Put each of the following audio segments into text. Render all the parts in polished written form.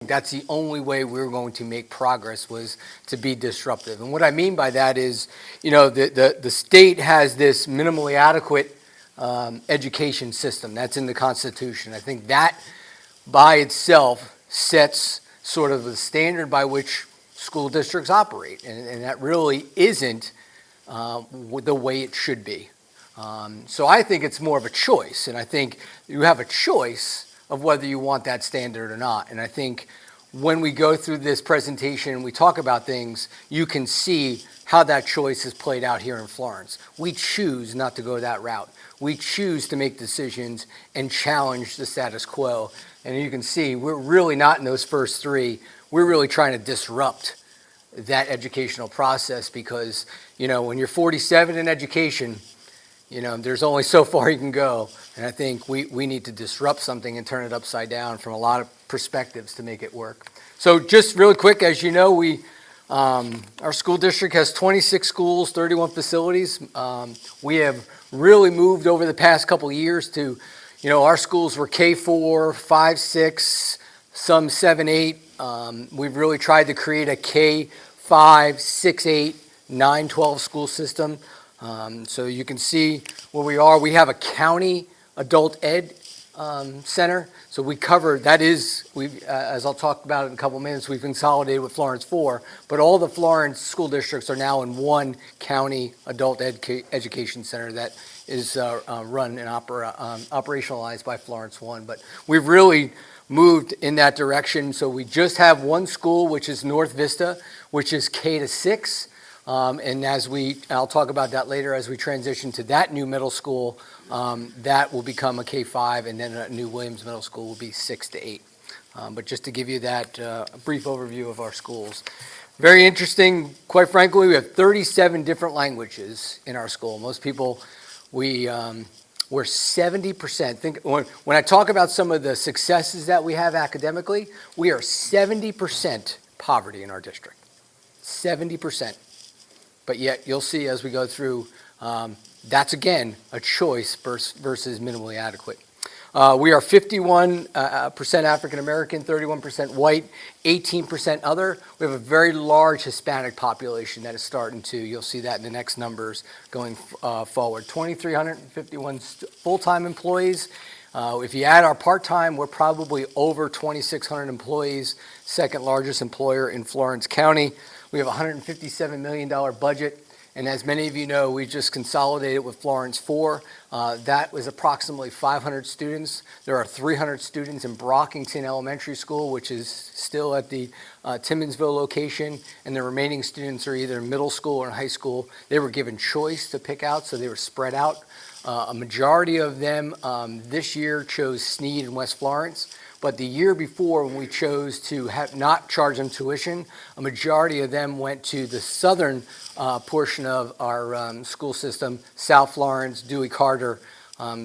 That's the only way we were going to make progress, was to be disruptive. And what I mean by that is, the state has this minimally adequate education system that's in the Constitution. I think that by itself sets sort of the standard by which school districts operate, and that really isn't the way it should be. So I think it's more of a choice, and I think you have a choice of whether you want that standard or not. And I think when we go through this presentation and we talk about things, you can see how that choice is played out here in Florence. We choose not to go that route. We choose to make decisions and challenge the status quo. And you can see we're really not in those first three. We're really trying to disrupt that educational process because, when you're 47 in education, there's only so far you can go. And I think we need to disrupt something and turn it upside down from a lot of perspectives to make it work. So just really quick, as you know, our school district has 26 schools, 31 facilities. We have really moved over the past couple of years to, our schools were K4, 5, 6, some 7, 8. We've really tried to create a K5, 6, 8, 9, 12 school system. So you can see where we are. We have a county adult ed center. So we cover, as I'll talk about in a couple minutes, we've consolidated with Florence 4, but all the Florence school districts are now in one county adult education center that is run and operationalized by Florence One. But we've really moved in that direction. So we just have one school, which is North Vista, which is K to 6. And I'll talk about that later, as we transition to that new middle school, that will become a K5, and then a new Williams Middle School will be 6 to 8. But just to give you that brief overview of our schools. Very interesting, quite frankly, we have 37 different languages in our school. Most people, we're 70%. When I talk about some of the successes that we have academically, we are 70% poverty in our district. 70%. But yet you'll see as we go through, that's again a choice versus minimally adequate. We are 51% African American, 31% white, 18% other. We have a very large Hispanic population that is starting to, you'll see that in the next numbers going forward. 2,351 full-time employees. If you add our part-time, we're probably over 2,600 employees, second largest employer in Florence County. We have a $157 million budget, and as many of you know, we just consolidated with Florence 4. That was approximately 500 students. There are 300 students in Brockington Elementary School, which is still at the Timmonsville location, and the remaining students are either in middle school or in high school. They were given choice to pick out, so they were spread out. A majority of them this year chose Sneed and West Florence. But the year before, when we chose to not charge them tuition, a majority of them went to the southern portion of our school system, South Florence, Dewey Carter.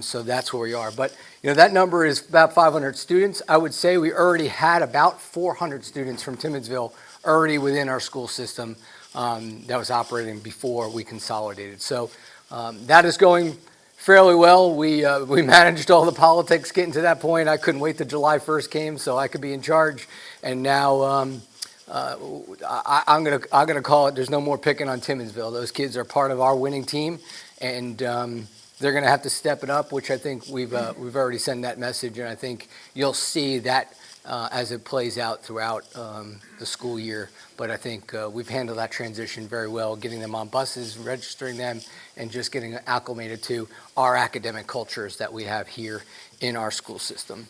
So that's where we are. But that number is about 500 students. I would say we already had about 400 students from Timmonsville already within our school system that was operating before we consolidated. So that is going fairly well. We managed all the politics getting to that point. I couldn't wait till July 1st came so I could be in charge. And now I'm gonna call it. There's no more picking on Timmonsville. Those kids are part of our winning team, and they're gonna have to step it up, which I think we've already sent that message, and I think you'll see that as it plays out throughout the school year. But I think we've handled that transition very well, getting them on buses, registering them, and just getting acclimated to our academic cultures that we have here in our school system.